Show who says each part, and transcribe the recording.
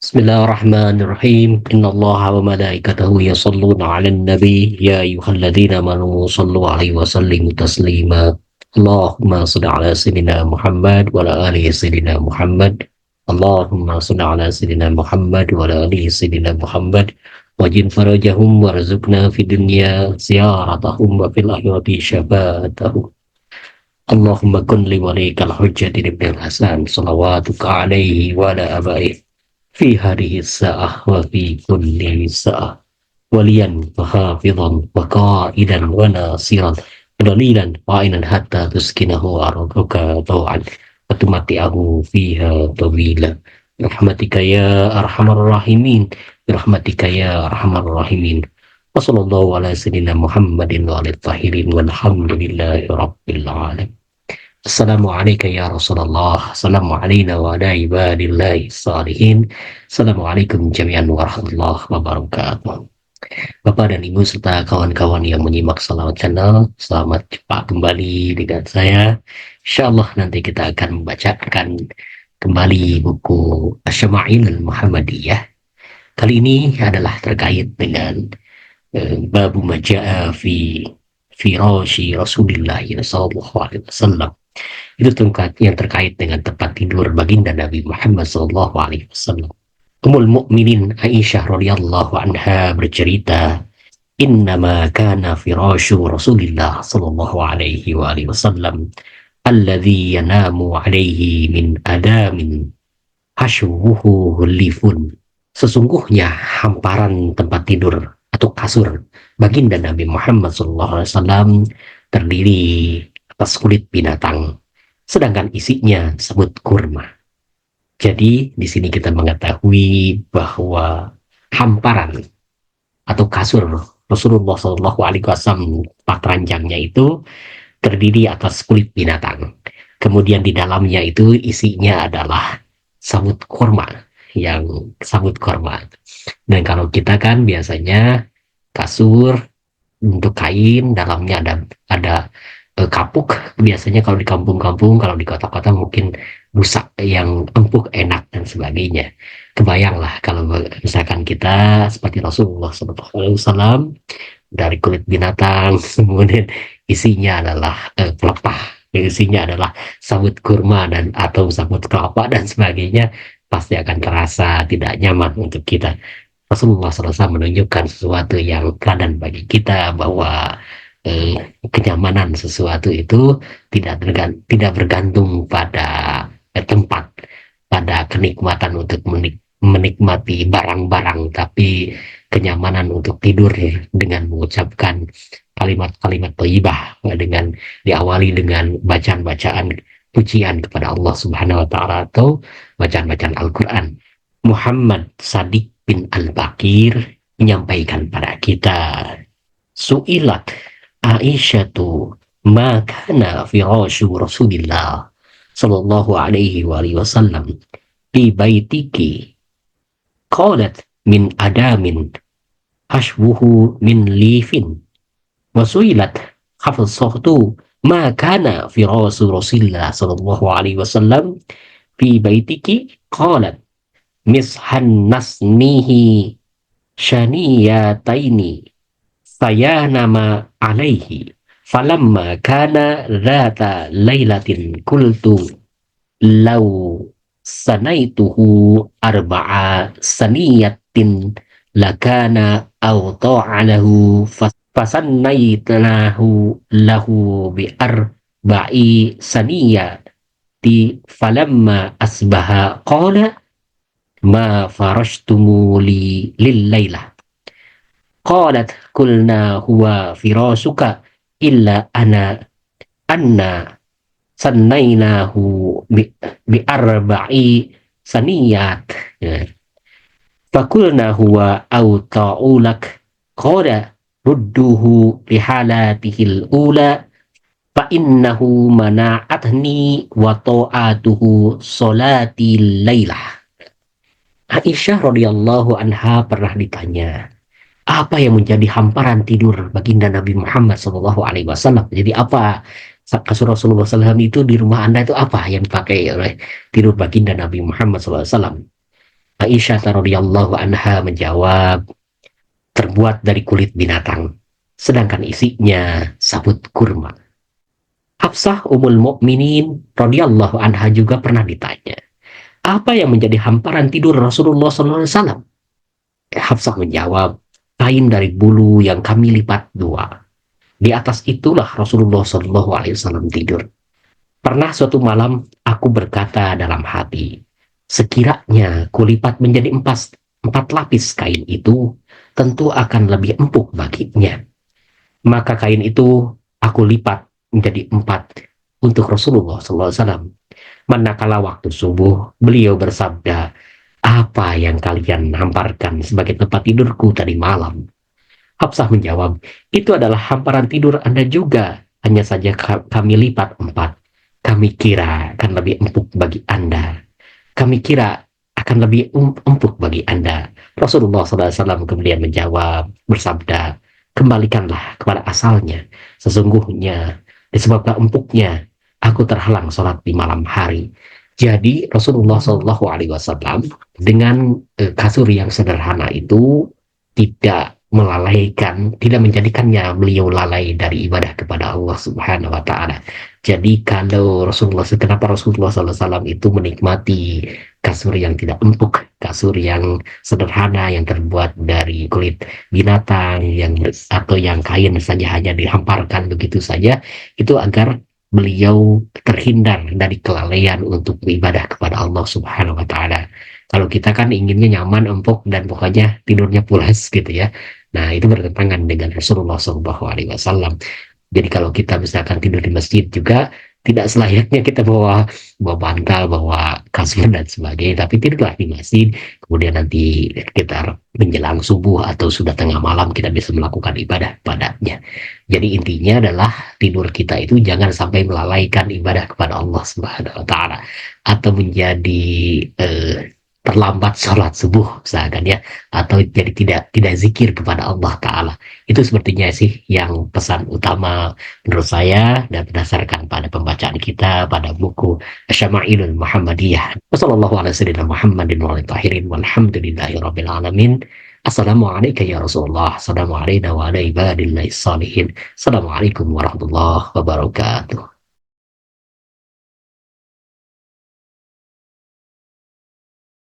Speaker 1: Bismillahirrahmanirrahim. Innallaha wa malaikatahu yashalluna 'alan nabi ya ayyuhalladzina amanu shallu 'alaihi wa sallimu taslima. Allahumma shalli 'ala sayyidina Muhammad wa ala ali sayyidina Muhammad. Allahumma shalli 'ala sayyidina Muhammad wa ala ali sayyidina Muhammad. Wajin farajahum warzuqna fid dunya ziyaratahum wa fil akhirati syafaatahum. Allahumma kun li walikal hujjati ibn Hasan salawatuka alaihi wa ala abaihi في هذه الساعة وفي كل ساعة وليا وحافظا وقائدا وناصرا ودليلا وعينا حتى تسكنه أرضك طوعا وتمتعه فيها طويلا برحمتك يا أرحم الراحمين برحمتك يا أرحم الراحمين وصلى الله على سيدنا محمد وعلى الطاهرين والحمد لله رب العالمين. Assalamualaikum ya Rasulullah. Assalamualaikum wa ala ibadillahi salihin. Assalamualaikum jami'an warahmatullahi wabarakatuh. Bapak dan Ibu serta kawan-kawan yang menyimak Salawat Channel, selamat jumpa kembali dengan saya. Insyaallah nanti kita akan membacakan kembali buku Asy-Syama'il Muhammadiyah. Kali ini adalah terkait dengan babu maja'a fi firashi Rasulillah sallallahu alaihi wasallam. Itu yang terkait dengan tempat tidur baginda Nabi Muhammad sallallahu alaihi wasallam. Ummul Mukminin Aisyah radhiyallahu anha bercerita, "Innama kana firasyu Rasulillah sallallahu alaihi wasallam alladhi yanamu alaihi min adamin hasyuhu lifun." Sesungguhnya hamparan tempat tidur atau kasur baginda Nabi Muhammad sallallahu alaihi wasallam terdiri atas kulit binatang, sedangkan isinya disebut kurma. Jadi di sini kita mengetahui bahwa hamparan atau kasur Rasulullah Shallallahu Alaihi Wasallam tempat ranjangnya itu terdiri atas kulit binatang. Kemudian di dalamnya itu isinya adalah sabut kurma, yang sabut kurma. Dan kalau kita kan biasanya kasur untuk kain, dalamnya ada kapuk. Biasanya kalau di kampung-kampung, kalau di kota-kota mungkin busa yang empuk, enak dan sebagainya. Kebayanglah kalau misalkan kita seperti Rasulullah SAW dari kulit binatang, kemudian isinya adalah pelepah, isinya adalah sabut kurma dan atau sabut kelapa dan sebagainya, pasti akan terasa tidak nyaman untuk kita. Rasulullah SAW menunjukkan sesuatu yang teladan bagi kita bahwa kenyamanan sesuatu itu tidak bergantung pada tempat, pada kenikmatan untuk menikmati barang-barang, tapi kenyamanan untuk tidur dengan mengucapkan kalimat-kalimat thayyibah, dengan diawali dengan bacaan-bacaan pujian kepada Allah Subhanahu wa taala atau bacaan-bacaan Al-Qur'an. Muhammad Sadiq bin Al-Bakir menyampaikan pada kita, su'ilat Aisyatu ma kana firasyu Rasulillah sallallahu alaihi wasallam fi baitiki qalat min adamin hashwuhu min lifin wa su'ilat hafsatu ma kana firasyu Rasulillah sallallahu alaihi wasallam fi baitiki qalat mishan nasnihi shaniyataini saya nama alaihi falamma kana dhata lailatin qultu law sanaituhu arba'a saniyatin lakana aw ta'anahu fasannaitnahu lahu bi arba'i saniyati falamma asbaha qala ma farashtumu li lil lailah. Qalat kulna huwa firasuka illa anna sannainahu bi arba'i saniyat. Fakulna huwa ta'ulak qala rudduhu li halatihil ula fa innahu mana'atni wa ta'atuhu salati lailah. Aisyah radhiyallahu anha pernah ditanya, apa yang menjadi hamparan tidur baginda Nabi Muhammad SAW? Jadi apa kasur Rasulullah SAW itu di rumah Anda itu apa yang dipakai oleh tidur baginda Nabi Muhammad SAW? Aisyah radhiyallahu anha menjawab, terbuat dari kulit binatang, sedangkan isinya sabut kurma. Hafsah Ummul Mukminin radhiyallahu anha juga pernah ditanya, apa yang menjadi hamparan tidur Rasulullah SAW? Hafsah menjawab, kain dari bulu yang kami lipat dua. Di atas itulah Rasulullah SAW tidur. Pernah suatu malam aku berkata dalam hati, sekiranya kulipat menjadi empat lapis kain itu, tentu akan lebih empuk baginya. Maka kain itu aku lipat menjadi empat untuk Rasulullah SAW. Manakala waktu subuh, beliau bersabda, apa yang kalian hamparkan sebagai tempat tidurku tadi malam? Hafsah menjawab, itu adalah hamparan tidur Anda juga. Hanya saja kami lipat empat. Kami kira akan lebih empuk bagi Anda. Kami kira akan lebih empuk bagi Anda. Rasulullah SAW kemudian menjawab, bersabda, kembalikanlah kepada asalnya. Sesungguhnya, disebabkan empuknya, aku terhalang sholat di malam hari. Jadi Rasulullah SAW dengan kasur yang sederhana itu tidak melalaikan, tidak menjadikannya beliau lalai dari ibadah kepada Allah Subhanahu wa Ta'ala. Jadi kalau kenapa Rasulullah SAW itu menikmati kasur yang tidak empuk, kasur yang sederhana yang terbuat dari kulit binatang atau yang kain saja hanya dihamparkan begitu saja, itu agar beliau terhindar dari kelalaian untuk beribadah kepada Allah Subhanahu wa Ta'ala. Kalau kita kan inginnya nyaman, empuk, dan pokoknya tidurnya pulas gitu ya. Nah, itu bertentangan dengan Rasulullah SAW. Jadi kalau kita misalkan tidur di masjid juga tidak selayaknya kita bawa bawa bantal, bawa kasur dan sebagainya, tapi tidurlah di masjid. Kemudian nanti kita menjelang subuh atau sudah tengah malam kita bisa melakukan ibadah padanya. Jadi intinya adalah tidur kita itu jangan sampai melalaikan ibadah kepada Allah Subhanahu wa Ta'ala atau menjadi terlambat sholat subuh misalkan ya, atau jadi tidak zikir kepada Allah Ta'ala. Itu sepertinya sih yang pesan utama menurut saya dan berdasarkan pada pembacaan kita pada buku Syama'ilul Muhammadiyah. Wassalamualaikum warahmatullahi wabarakatuh. Assalamualaikum ya Rasulullah. Assalamualaikum warahmatullahi wabarakatuh. Assalamualaikum warahmatullahi wabarakatuh.